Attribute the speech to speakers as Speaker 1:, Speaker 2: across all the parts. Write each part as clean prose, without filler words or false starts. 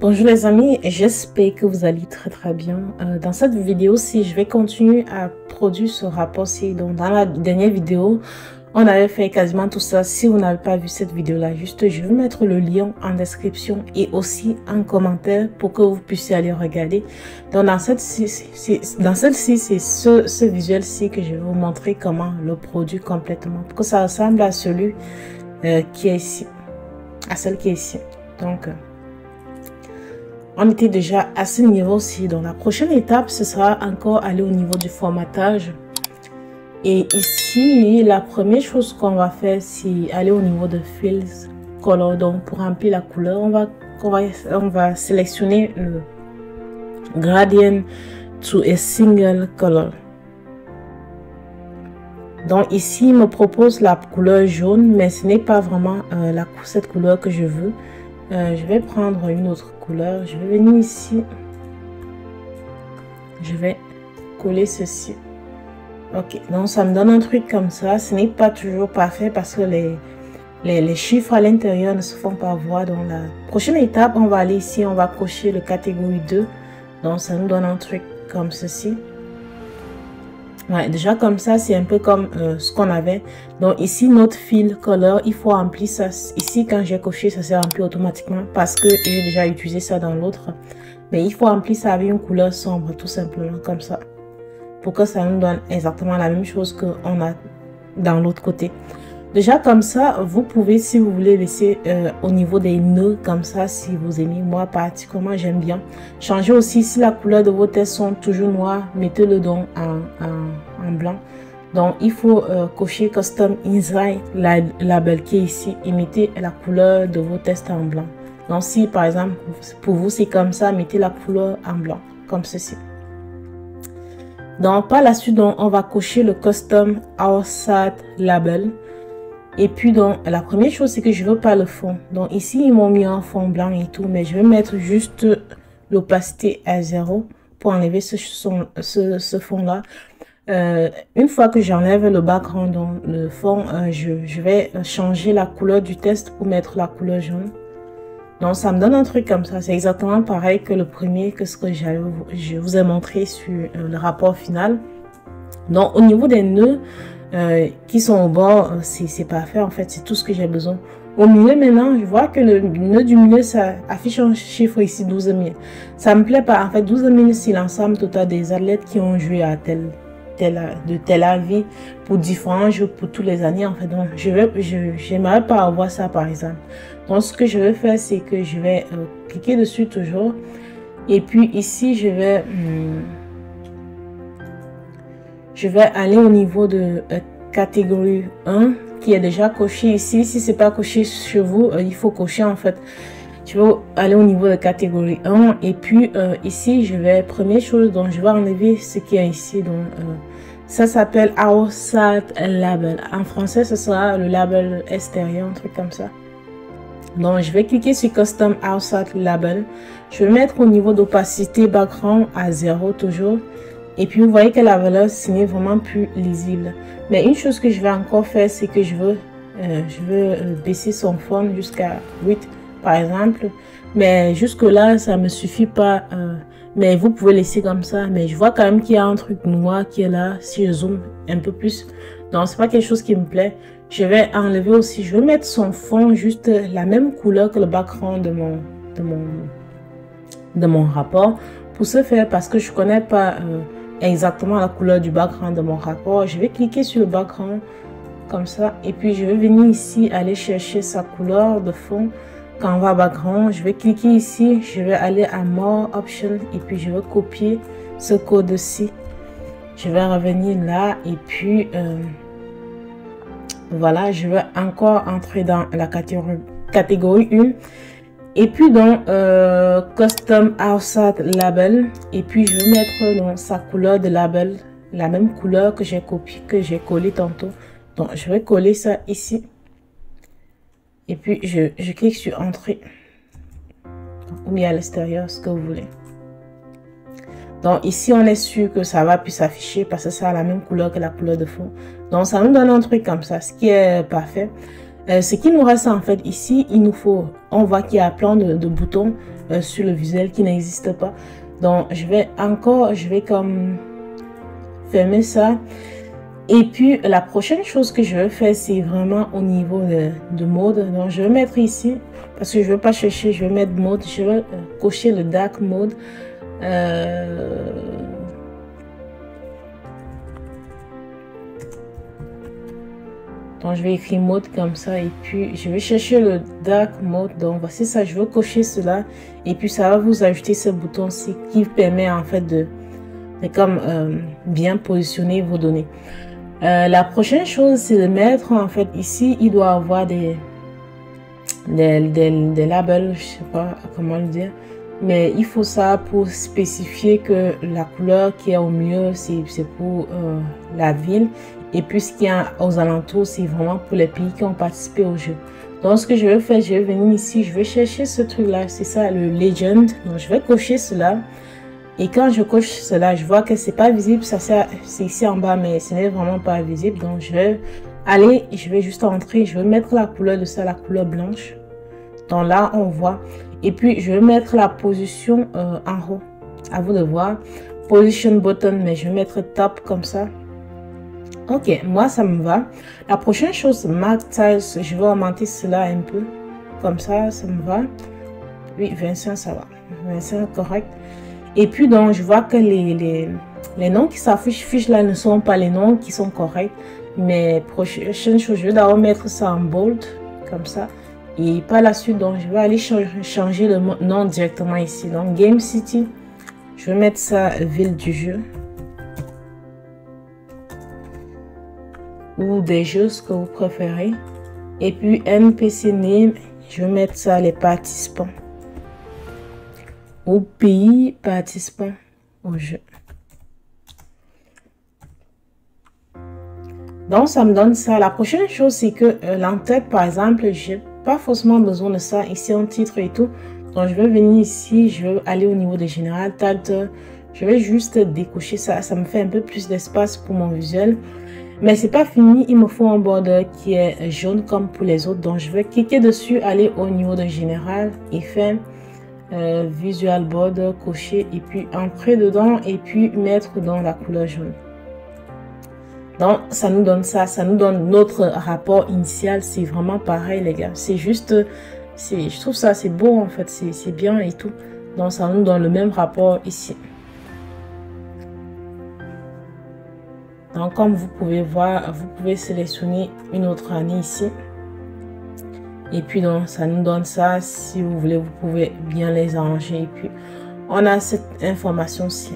Speaker 1: Bonjour les amis, j'espère que vous allez très bien. Dans cette vidéo-ci, je vais continuer à produire ce rapport-ci. Donc dans la dernière vidéo, on avait fait quasiment tout ça. Si vous n'avez pas vu cette vidéo-là, juste je vais mettre le lien en description et aussi en commentaire pour que vous puissiez aller regarder. Donc dans celle-ci, c'est ce visuel-ci que je vais vous montrer comment le produire complètement. Pour que ça ressemble à celui qui est ici, à celle qui est ici. Donc on était déjà à ce niveau-ci. Donc la prochaine étape, ce sera encore aller au niveau du formatage. Et ici, la première chose qu'on va faire, c'est aller au niveau de Fills Color. Donc pour remplir la couleur, on va sélectionner le Gradient to a Single Color. Donc ici, il me propose la couleur jaune, mais ce n'est pas vraiment cette couleur que je veux. Je vais prendre une autre couleur. Je vais venir ici. Je vais coller ceci. Ok, donc ça me donne un truc comme ça. Ce n'est pas toujours parfait parce que les chiffres à l'intérieur ne se font pas voir. Donc la prochaine étape, on va aller ici. On va cocher le catégorie 2. Donc ça nous donne un truc comme ceci. Ouais, déjà comme ça, c'est un peu comme ce qu'on avait. Donc ici, notre fill color, il faut remplir ça. Ici, quand j'ai coché, ça s'est rempli automatiquement parce que j'ai déjà utilisé ça dans l'autre. Mais il faut remplir ça avec une couleur sombre, tout simplement, comme ça. Pour que ça nous donne exactement la même chose qu'on a dans l'autre côté. Déjà comme ça, vous pouvez, si vous voulez, laisser au niveau des nœuds comme ça, si vous aimez. Moi, particulièrement, j'aime bien. Changez aussi, si la couleur de vos tests sont toujours noirs, mettez-le donc en blanc. Donc, il faut cocher Custom Insight Label qui est ici et mettez la couleur de vos tests en blanc. Donc, si par exemple, pour vous, c'est comme ça, mettez la couleur en blanc, comme ceci. Donc, par la suite, donc, on va cocher le Custom Outside Label. Et puis donc la première chose c'est que je veux pas le fond. Donc ici ils m'ont mis un fond blanc et tout, mais je vais mettre juste l'opacité à 0 pour enlever ce fond là. Une fois que j'enlève le background, donc le fond, je vais changer la couleur du test pour mettre la couleur jaune. Donc ça me donne un truc comme ça. C'est exactement pareil que le premier, que ce que je vous ai montré sur le rapport final. Donc au niveau des nœuds qui sont au bord, c'est parfait en fait, c'est tout ce que j'ai besoin. Au milieu maintenant, je vois que le nœud du milieu, ça affiche un chiffre ici, 12 000. Ça me plaît pas, en fait 12 000 c'est l'ensemble total des athlètes qui ont joué à de Tel Aviv pour différents jeux pour toutes les années en fait. Donc j'aimerais pas avoir ça par exemple. Donc ce que je vais faire, c'est que je vais cliquer dessus toujours. Et puis ici je vais aller au niveau de catégorie 1 qui est déjà coché ici. Si c'est pas coché chez vous, il faut cocher en fait. Je vais aller au niveau de catégorie 1 et puis ici je vais, première chose, donc je vais enlever ce qui est ici. Donc ça s'appelle Outside Label. En français ce sera le label extérieur, un truc comme ça. Donc je vais cliquer sur Custom Outside Label. Je vais mettre au niveau d'opacité background à 0 toujours. Et puis vous voyez que la valeur n'est vraiment plus lisible. Mais une chose que je vais encore faire, c'est que je veux baisser son fond jusqu'à 8 par exemple. Mais jusque là, ça me suffit pas. Mais vous pouvez laisser comme ça. Mais je vois quand même qu'il y a un truc noir qui est là. Si je zoome un peu plus. Donc c'est pas quelque chose qui me plaît. Je vais enlever aussi. Je vais mettre son fond juste la même couleur que le background de mon rapport. Pour ce faire, parce que je connais pas exactement la couleur du background de mon rapport, je vais cliquer sur le background comme ça et puis je vais venir ici aller chercher sa couleur de fond. Quand on va à background, je vais cliquer ici, je vais aller à More Option et puis je vais copier ce code-ci. Je vais revenir là et puis voilà, je vais encore entrer dans la catégorie 1. Et puis dans Custom Outside Label. Et puis je vais mettre dans sa couleur de label, la même couleur que j'ai copié, que j'ai collé tantôt. Donc je vais coller ça ici. Et puis je clique sur Entrée. Ou bien à l'extérieur, ce que vous voulez. Donc ici on est sûr que ça va plus s'afficher parce que ça a la même couleur que la couleur de fond. Donc ça nous donne un truc comme ça, ce qui est parfait. Ce qui nous reste en fait ici, il nous faut, on voit qu'il y a plein de boutons sur le visuel qui n'existent pas. Donc je vais comme fermer ça. Et puis la prochaine chose que je vais faire, c'est vraiment au niveau de mode. Donc je vais mettre ici, parce que je ne veux pas chercher, je vais mettre mode, je vais cocher le dark mode. Donc je vais écrire mode comme ça et puis je vais chercher le dark mode. Donc voici ça, je vais cocher cela et puis ça va vous ajouter ce bouton-ci qui permet en fait de comme bien positionner vos données. La prochaine chose, c'est de mettre en fait ici, il doit avoir des labels, je sais pas comment le dire, mais il faut ça pour spécifier que la couleur qui est au milieu, c'est pour la ville. Et puis ce qu'il y a aux alentours, c'est vraiment pour les pays qui ont participé au jeu. Donc ce que je vais faire, je vais venir ici, je vais chercher ce truc là, c'est ça le legend. Donc je vais cocher cela. Et quand je coche cela, je vois que c'est pas visible, ça c'est ici en bas, mais ce n'est vraiment pas visible. Donc je vais aller, je vais juste entrer, je vais mettre la couleur de ça, la couleur blanche. Donc là on voit. Et puis je vais mettre la position en haut. À vous de voir. Position button, mais je vais mettre top comme ça. Ok, moi ça me va. La prochaine chose, Mark Tiles, je vais augmenter cela un peu. Comme ça me va. Oui, 25, ça va. 25, correct. Et puis donc, je vois que les noms qui s'affichent là ne sont pas les noms qui sont corrects. Mais prochaine chose, je vais d'abord mettre ça en bold, comme ça. Et par la suite, donc, je vais aller changer le nom directement ici. Donc, Game City, je vais mettre ça ville du jeu. Ou des jeux, ce que vous préférez. Et puis NPC name, je vais mettre ça les participants. Ou pays participants au jeu. Donc ça me donne ça. La prochaine chose, c'est que l'entête, par exemple, j'ai pas forcément besoin de ça. Ici en titre et tout. Donc je vais venir ici, je vais aller au niveau de général, title. Je vais juste décocher ça. Ça me fait un peu plus d'espace pour mon visuel. Mais c'est pas fini, il me faut un border qui est jaune comme pour les autres. Donc je vais cliquer dessus, aller au niveau de général et faire visual border, cocher et puis entrer dedans et puis mettre dans la couleur jaune. Donc ça nous donne ça, ça nous donne notre rapport initial. C'est vraiment pareil les gars, c'est juste, je trouve ça c'est beau en fait, c'est bien et tout. Donc ça nous donne le même rapport ici. Donc, comme vous pouvez voir, vous pouvez sélectionner une autre année ici. Et puis, donc, ça nous donne ça. Si vous voulez, vous pouvez bien les arranger. Et puis, on a cette information-ci.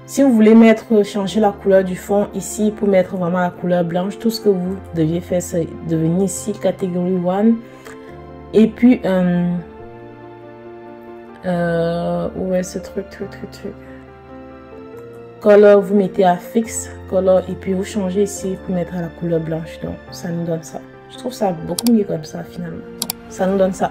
Speaker 1: Si vous voulez changer la couleur du fond ici pour mettre vraiment la couleur blanche, tout ce que vous deviez faire, c'est de venir ici, catégorie 1. Et puis, où est ce truc? Color, vous mettez à fixe, color, et puis vous changez ici pour mettre à la couleur blanche. Donc, ça nous donne ça. Je trouve ça beaucoup mieux comme ça, finalement. Ça nous donne ça.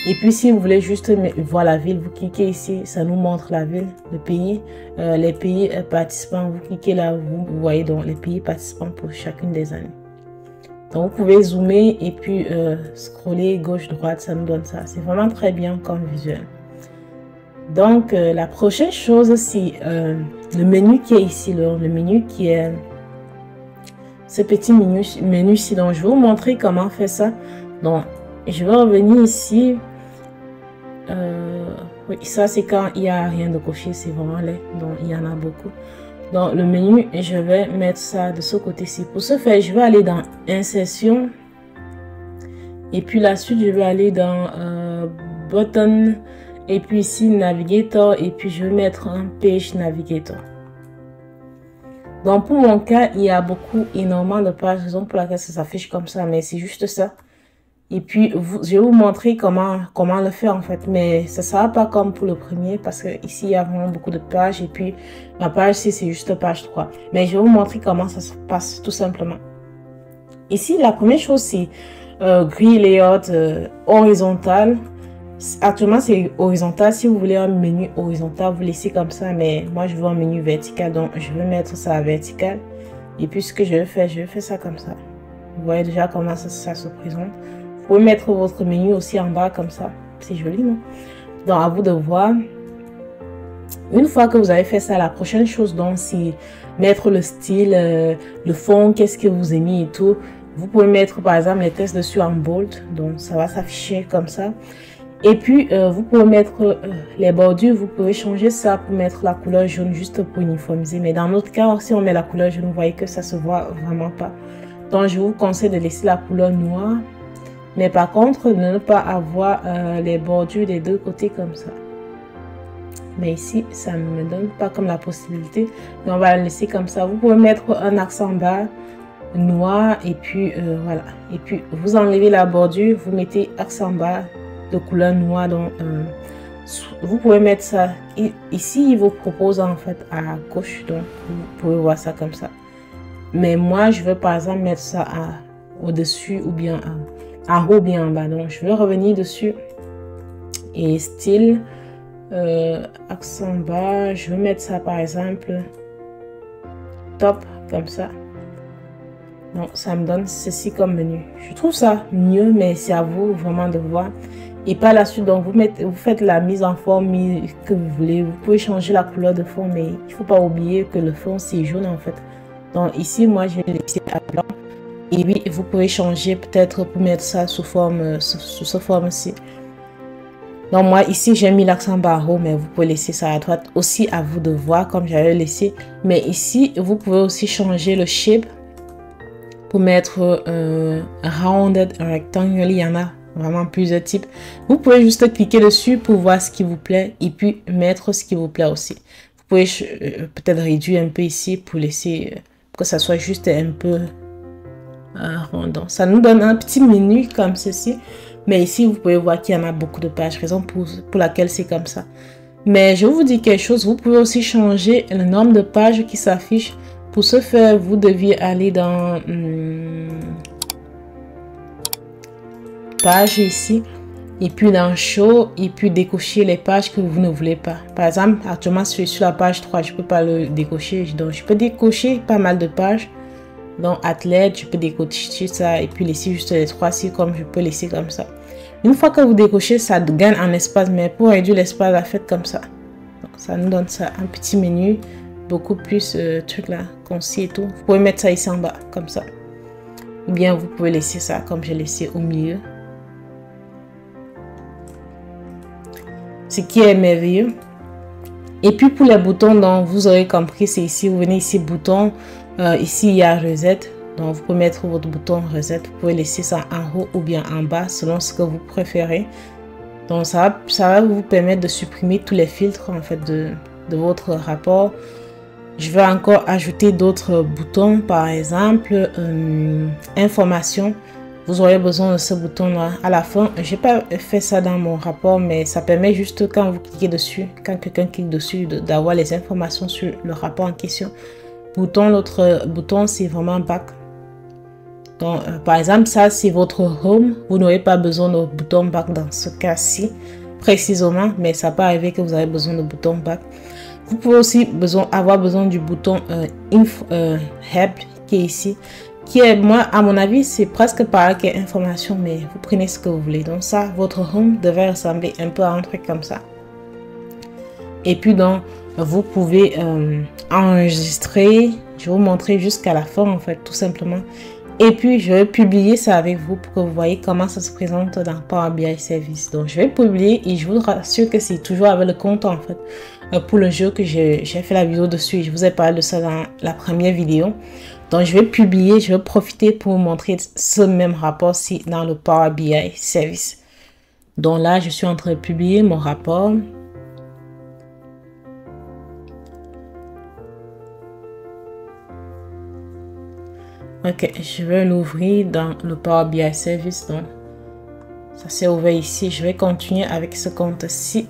Speaker 1: Et puis, si vous voulez juste voir la ville, vous cliquez ici, ça nous montre la ville, le pays, les pays participants. Vous cliquez là, vous voyez donc les pays participants pour chacune des années. Donc, vous pouvez zoomer et puis scroller gauche-droite, ça nous donne ça. C'est vraiment très bien comme visuel. Donc, la prochaine chose, c'est le menu qui est ici, le menu qui est ce petit menu ici. Donc, je vais vous montrer comment faire ça. Donc, je vais revenir ici. Oui, ça, c'est quand il n'y a rien de coché, c'est vraiment laid. Donc, il y en a beaucoup. Donc, le menu, je vais mettre ça de ce côté-ci. Pour ce faire, je vais aller dans Insertion. Et puis, la suite, je vais aller dans Button. Et puis ici, Navigator. Et puis, je vais mettre un Page Navigator. Donc, pour mon cas, il y a énormément de pages. Raison pour laquelle ça s'affiche comme ça. Mais c'est juste ça. Et puis, je vais vous montrer comment le faire en fait. Mais ça ne sera pas comme pour le premier. Parce que ici, il y a vraiment beaucoup de pages. Et puis, ma page ici, c'est juste page 3. Mais je vais vous montrer comment ça se passe tout simplement. Ici, la première chose, c'est grille layout horizontal. Actuellement, c'est horizontal. Si vous voulez un menu horizontal, vous laissez comme ça. Mais moi, je veux un menu vertical. Donc, je vais mettre ça à vertical. Et puis, ce que je vais faire ça comme ça. Vous voyez déjà comment ça se présente. Vous pouvez mettre votre menu aussi en bas comme ça. C'est joli, non? Donc, à vous de voir. Une fois que vous avez fait ça, la prochaine chose, donc, c'est mettre le style, le fond, qu'est-ce que vous aimez et tout. Vous pouvez mettre, par exemple, les textes dessus en bold. Donc, ça va s'afficher comme ça. Et puis, vous pouvez mettre les bordures. Vous pouvez changer ça pour mettre la couleur jaune juste pour uniformiser. Mais dans notre cas, si on met la couleur jaune, vous voyez que ça se voit vraiment pas. Donc, je vous conseille de laisser la couleur noire. Mais par contre, de ne pas avoir les bordures des deux côtés comme ça. Mais ici, ça ne me donne pas comme la possibilité. Donc, on va la laisser comme ça. Vous pouvez mettre un accent bas noir. Et puis, voilà. Et puis, vous enlevez la bordure. Vous mettez accent bas de couleur noire. Donc, vous pouvez mettre ça. Ici, il vous propose en fait à gauche. Donc, vous pouvez voir ça comme ça. Mais moi, je veux par exemple mettre ça au-dessus ou bien en haut ou bien en bas. Donc, je vais revenir dessus. Et style, accent bas, je vais mettre ça par exemple top, comme ça. Donc, ça me donne ceci comme menu. Je trouve ça mieux, mais c'est à vous vraiment de voir. Et par la suite, donc, vous faites la mise en forme que vous voulez. Vous pouvez changer la couleur de fond, mais il ne faut pas oublier que le fond, c'est jaune en fait. Donc ici, moi, j'ai laissé à blanc. Et oui, vous pouvez changer peut-être pour mettre ça sous cette forme-ci. Donc moi, ici, j'ai mis l'accent barreau, mais vous pouvez laisser ça à droite. Aussi, à vous de voir comme j'avais laissé. Mais ici, vous pouvez aussi changer le shape pour mettre rounded, rectangle. Il y en a vraiment plusieurs types. Vous pouvez juste cliquer dessus pour voir ce qui vous plaît et puis mettre ce qui vous plaît aussi. Vous pouvez peut-être réduire un peu ici pour laisser... que ça soit juste un peu rondant. Ça nous donne un petit menu comme ceci. Mais ici, vous pouvez voir qu'il y en a beaucoup de pages. Raison pour laquelle c'est comme ça. Mais je vous dis quelque chose. Vous pouvez aussi changer le nombre de pages qui s'affichent. Pour ce faire, vous deviez aller dans page ici. Et puis dans show. Et puis décocher les pages que vous ne voulez pas. Par exemple, actuellement, je suis sur la page 3. Je ne peux pas le décocher. Donc, je peux décocher pas mal de pages. Donc, athlète, je peux décocher ça. Et puis laisser juste les 3-6 comme je peux laisser comme ça. Une fois que vous décochez, ça gagne en espace. Mais pour réduire l'espace, la faites comme ça. Donc, ça nous donne ça. Un petit menu. Beaucoup plus truc là, concis et tout. Vous pouvez mettre ça ici en bas, comme ça. Ou bien vous pouvez laisser ça comme j'ai laissé au milieu. Ce qui est merveilleux. Et puis pour les boutons, donc vous aurez compris, c'est ici. Vous venez ici, bouton. Ici, il y a reset. Donc vous pouvez mettre votre bouton reset. Vous pouvez laisser ça en haut ou bien en bas, selon ce que vous préférez. Donc ça va vous permettre de supprimer tous les filtres en fait de votre rapport. Je vais encore ajouter d'autres boutons, par exemple, information. Vous aurez besoin de ce bouton-là à la fin. Je n'ai pas fait ça dans mon rapport, mais ça permet juste quand vous cliquez dessus, quand quelqu'un clique dessus, d'avoir les informations sur le rapport en question. L'autre bouton, c'est vraiment back. Donc, par exemple, ça, c'est votre home. Vous n'aurez pas besoin de bouton back dans ce cas-ci, précisément, mais ça peut arriver que vous avez besoin de bouton back. Vous pouvez aussi avoir besoin du bouton Help qui est ici. Qui est, moi, à mon avis, c'est presque pareil que information, mais vous prenez ce que vous voulez. Donc ça, votre home devrait ressembler un peu à un truc comme ça. Et puis, donc, vous pouvez enregistrer. Je vais vous montrer jusqu'à la fin, en fait, tout simplement. Et puis, je vais publier ça avec vous pour que vous voyez comment ça se présente dans Power BI Service. Donc, je vais publier et je vous rassure que c'est toujours avec le compte, en fait. Pour le jeu que j'ai fait la vidéo dessus et je vous ai parlé de ça dans la première vidéo. Donc, je vais publier, je vais profiter pour vous montrer ce même rapport-ci dans le Power BI Service. Donc là, je suis en train de publier mon rapport. Ok, je vais l'ouvrir dans le Power BI Service. Donc, ça s'est ouvert ici. Je vais continuer avec ce compte-ci.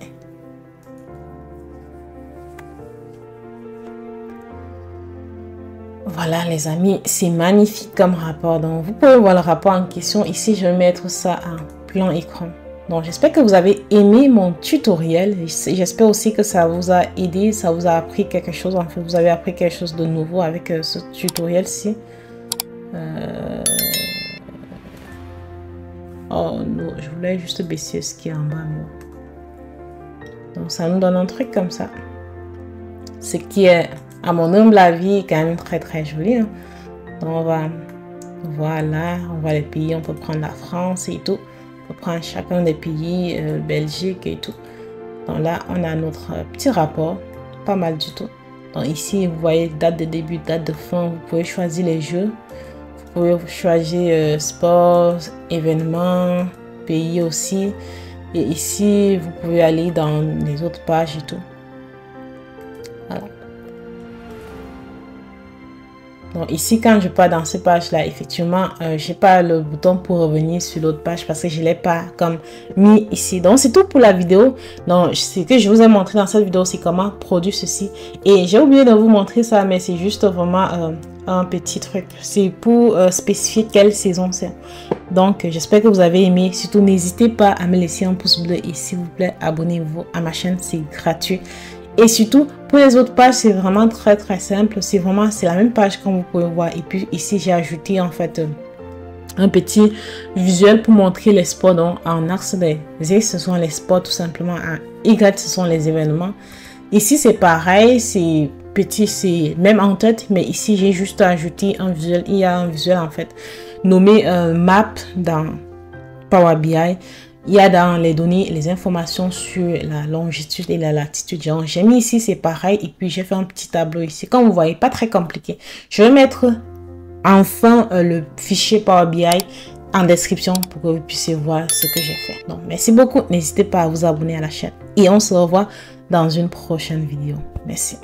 Speaker 1: Voilà les amis, c'est magnifique comme rapport. Donc vous pouvez voir le rapport en question. Ici, je vais mettre ça en plan écran. Donc j'espère que vous avez aimé mon tutoriel. J'espère aussi que ça vous a aidé, ça vous a appris quelque chose. En fait, vous avez appris quelque chose de nouveau avec ce tutoriel-ci. Oh non, je voulais juste baisser ce qui est en bas. Donc ça nous donne un truc comme ça. Ce qui est, à mon humble avis, quand même très très joli. Hein. Donc on va, voilà, on va les pays, on peut prendre la France et tout. On peut prendre chacun des pays, Belgique et tout. Donc là, on a notre petit rapport, pas mal du tout. Donc ici, vous voyez date de début, date de fin. Vous pouvez choisir les jeux. Vous pouvez choisir sport, événements, pays aussi. Et ici, vous pouvez aller dans les autres pages et tout. Voilà. Donc ici, quand je pars dans ces pages-là, effectivement, j'ai pas le bouton pour revenir sur l'autre page parce que je l'ai pas comme mis ici. Donc c'est tout pour la vidéo. Donc ce que je vous ai montré dans cette vidéo, c'est comment produire ceci. Et j'ai oublié de vous montrer ça, mais c'est juste vraiment un petit truc. C'est pour spécifier quelle saison c'est. Donc j'espère que vous avez aimé. Surtout n'hésitez pas à me laisser un pouce bleu et s'il vous plaît abonnez-vous à ma chaîne, c'est gratuit. Et surtout, pour les autres pages, c'est vraiment très très simple. C'est la même page comme vous pouvez voir. Et puis ici, j'ai ajouté en fait un petit visuel pour montrer les sports. Donc en axe des X, ce sont les sports tout simplement. En Y, ce sont les événements. Ici, c'est pareil. C'est petit, c'est même en tête. Mais ici, j'ai juste ajouté un visuel. Il y a un visuel en fait nommé Map dans Power BI. Il y a dans les données, les informations sur la longitude et la latitude. J'ai mis ici, c'est pareil. Et puis, j'ai fait un petit tableau ici. Comme vous voyez, pas très compliqué. Je vais mettre enfin le fichier Power BI en description pour que vous puissiez voir ce que j'ai fait. Donc, merci beaucoup. N'hésitez pas à vous abonner à la chaîne. Et on se revoit dans une prochaine vidéo. Merci.